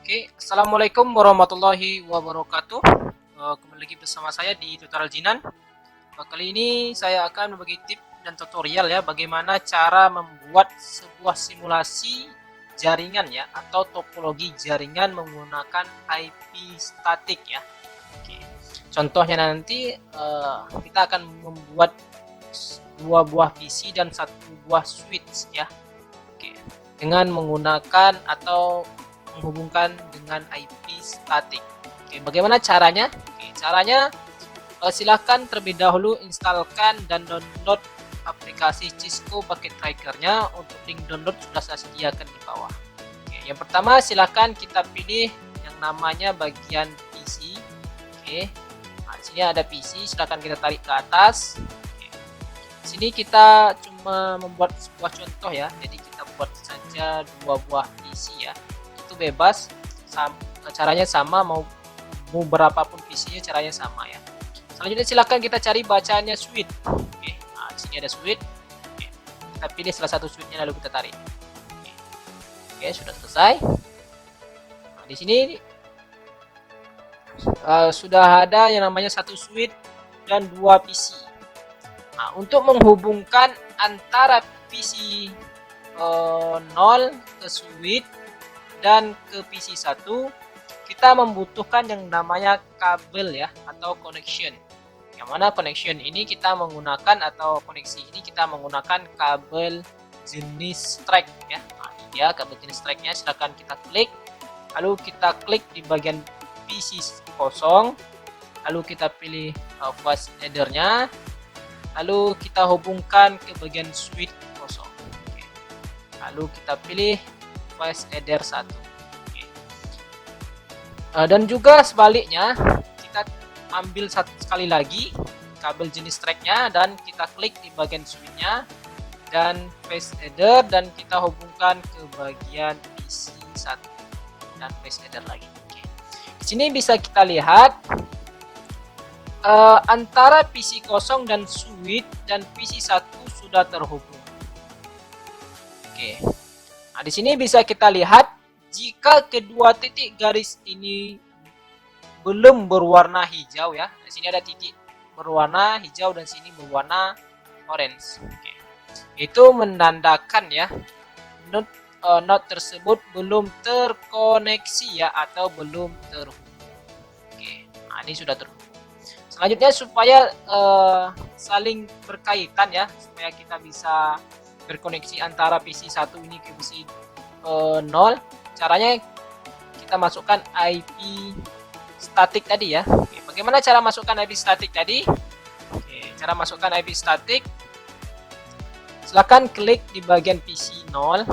Oke, Assalamualaikum warahmatullahi wabarakatuh. Kembali lagi bersama saya di tutorial Jinan. Kali ini saya akan berbagi tips dan tutorial ya bagaimana cara membuat sebuah simulasi jaringan ya atau topologi jaringan menggunakan IP statik ya. Oke. Contohnya nanti kita akan membuat dua buah PC dan satu buah switch ya. Oke. Dengan menggunakan atau menghubungkan dengan IP statik. Oke, bagaimana caranya? Oke, caranya silahkan terlebih dahulu instalkan dan download aplikasi Cisco Packet Trackernya. Untuk link download sudah saya sediakan di bawah. Oke, yang pertama silahkan kita pilih yang namanya bagian PC. Oke, nah, di sini ada PC, silahkan kita tarik ke atas. Oke, di sini kita cuma membuat sebuah contoh ya, jadi kita buat saja dua buah PC ya. Bebas, caranya sama, mau berapapun PC-nya caranya sama ya. Selanjutnya silakan kita cari bacaannya switch. Oke, nah di sini ada switch. Oke, kita pilih salah satu switch-nya lalu kita tarik. Oke, sudah selesai. Nah, di sini sudah ada yang namanya satu switch dan dua PC. Nah, untuk menghubungkan antara PC 0 ke switch dan ke PC1 kita membutuhkan yang namanya kabel ya atau connection. Yang mana connection ini kita menggunakan atau koneksi ini kita menggunakan kabel jenis track ya. Nah, ini dia kabel jenis tracknya, silahkan kita klik. Lalu kita klik di bagian PC kosong. Lalu kita pilih flash headernya. Lalu kita hubungkan ke bagian switch kosong. Oke. Lalu kita pilih flash header 1. Oke. Dan juga sebaliknya kita ambil sekali lagi kabel jenis tracknya dan kita klik di bagian switchnya dan flash header dan kita hubungkan ke bagian PC1 dan flash header lagi. Oke. Di sini bisa kita lihat antara PC kosong dan switch dan PC1 sudah terhubung. Oke. Nah, di sini bisa kita lihat jika kedua titik garis ini belum berwarna hijau ya. Di sini ada titik berwarna hijau dan sini berwarna orange. Oke. Itu menandakan ya node tersebut belum terkoneksi ya atau belum terhubung. Oke. Nah, ini sudah terhubung. Selanjutnya supaya saling berkaitan ya, supaya kita bisa berkoneksi antara PC1 ini ke PC 0, caranya kita masukkan IP statik tadi ya. Oke, bagaimana cara masukkan IP statik tadi? Oke, cara masukkan IP statik, silakan klik di bagian PC 0,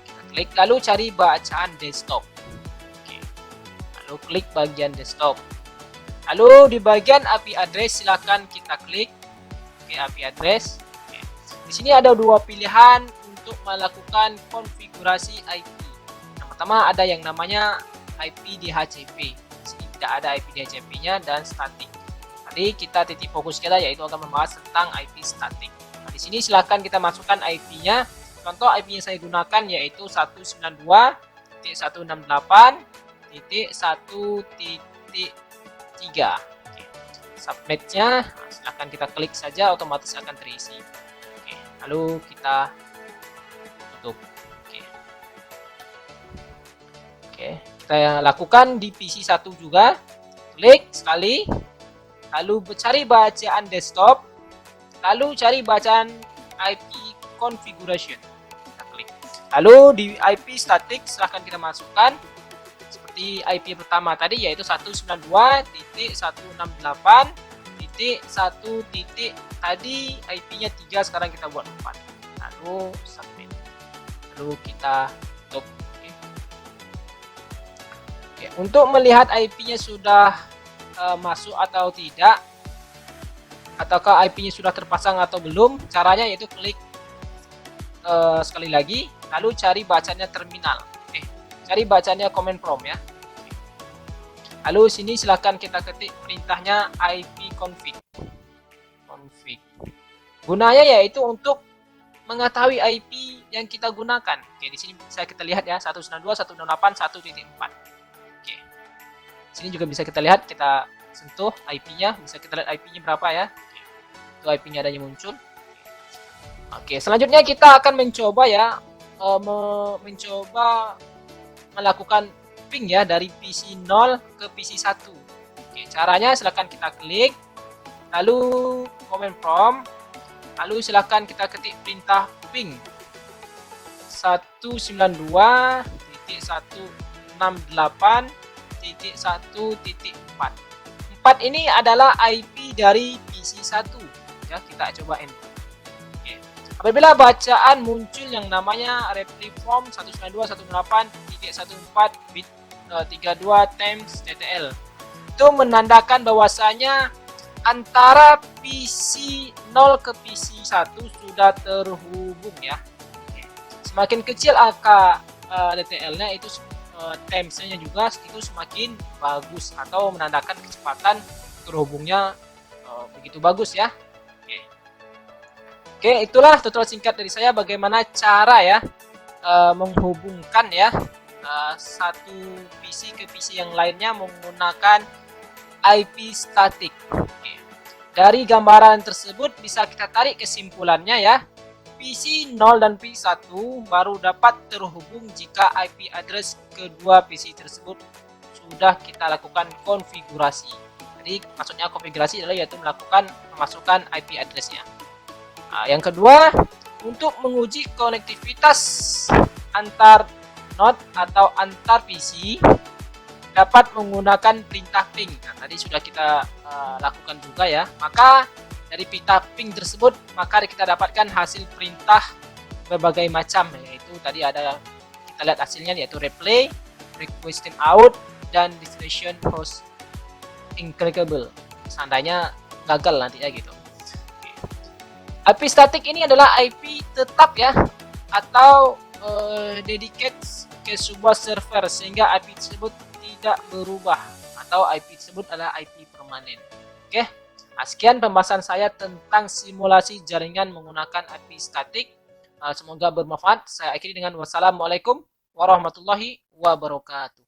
kita klik lalu cari bacaan desktop. Oke, lalu klik bagian desktop, lalu di bagian IP address silakan kita klik. Oke, IP address. Di sini ada dua pilihan untuk melakukan konfigurasi IP. Yang pertama ada yang namanya IP DHCP. Di sini tidak ada IP DHCP-nya dan statik. Tadi kita titik fokus kita yaitu akan membahas tentang IP statik. Nah, di sini silakan kita masukkan IP-nya. Contoh IP yang saya gunakan yaitu 192.168.1.3. Subnetnya silakan kita klik saja, otomatis akan terisi. Lalu kita tutup. Oke, kita lakukan di PC1 juga. Klik sekali, lalu cari bacaan desktop, lalu cari bacaan IP configuration. Kita klik. Lalu di IP statik silahkan kita masukkan seperti IP pertama tadi yaitu 192.168.1. Tadi IP-nya 3, sekarang kita buat 4. Lalu submit. Lalu kita tutup. Oke, untuk melihat IP-nya sudah masuk atau tidak, ataukah IP-nya sudah terpasang atau belum, caranya yaitu klik sekali lagi, lalu cari bacanya terminal. Cari bacanya command prompt ya. Lalu sini silahkan kita ketik perintahnya ipconfig. Gunanya yaitu untuk mengetahui IP yang kita gunakan. Oke, di sini bisa kita lihat ya 192.168.1.4. Oke. Sini juga bisa kita lihat, kita sentuh IP-nya, bisa kita lihat IP-nya berapa ya. Oke. Itu IP-nya adanya muncul. Oke, selanjutnya kita akan mencoba ya mencoba melakukan ping ya dari PC 0 ke PC 1. Oke, caranya silakan kita klik, lalu command prompt, lalu silakan kita ketik perintah ping 192.168.1.4. 4 ini adalah IP dari PC 1 ya, kita coba enter. Oke. Apabila bacaan muncul yang namanya reply from 192.168.14 bit 32 times TTL, itu menandakan bahwasanya antara PC 0 ke PC 1 sudah terhubung ya. Semakin kecil angka TTL-nya itu times-nya juga itu semakin bagus atau menandakan kecepatan terhubungnya begitu bagus ya. Oke, itulah tutorial singkat dari saya bagaimana cara ya menghubungkan ya satu PC ke PC yang lainnya menggunakan IP statik. Oke. Dari gambaran tersebut bisa kita tarik kesimpulannya ya. PC 0 dan PC 1 baru dapat terhubung jika IP address kedua PC tersebut sudah kita lakukan konfigurasi. Jadi maksudnya konfigurasi adalah yaitu melakukan memasukkan IP address-nya. Nah, yang kedua, untuk menguji konektivitas antar node atau antar PC dapat menggunakan perintah ping. Nah, tadi sudah kita lakukan juga ya. Maka dari perintah ping tersebut maka kita dapatkan hasil perintah berbagai macam, yaitu tadi ada kita lihat hasilnya yaitu replay, request timeout, dan destination host inclickable. Seandainya gagal nanti ya gitu. IP statik ini adalah IP tetap ya atau dedicated ke sebuah server sehingga IP tersebut tidak berubah atau IP tersebut adalah IP permanen. Oke, sekian pembahasan saya tentang simulasi jaringan menggunakan IP statik. Semoga bermanfaat. Saya akhiri dengan wassalamualaikum warahmatullahi wabarakatuh.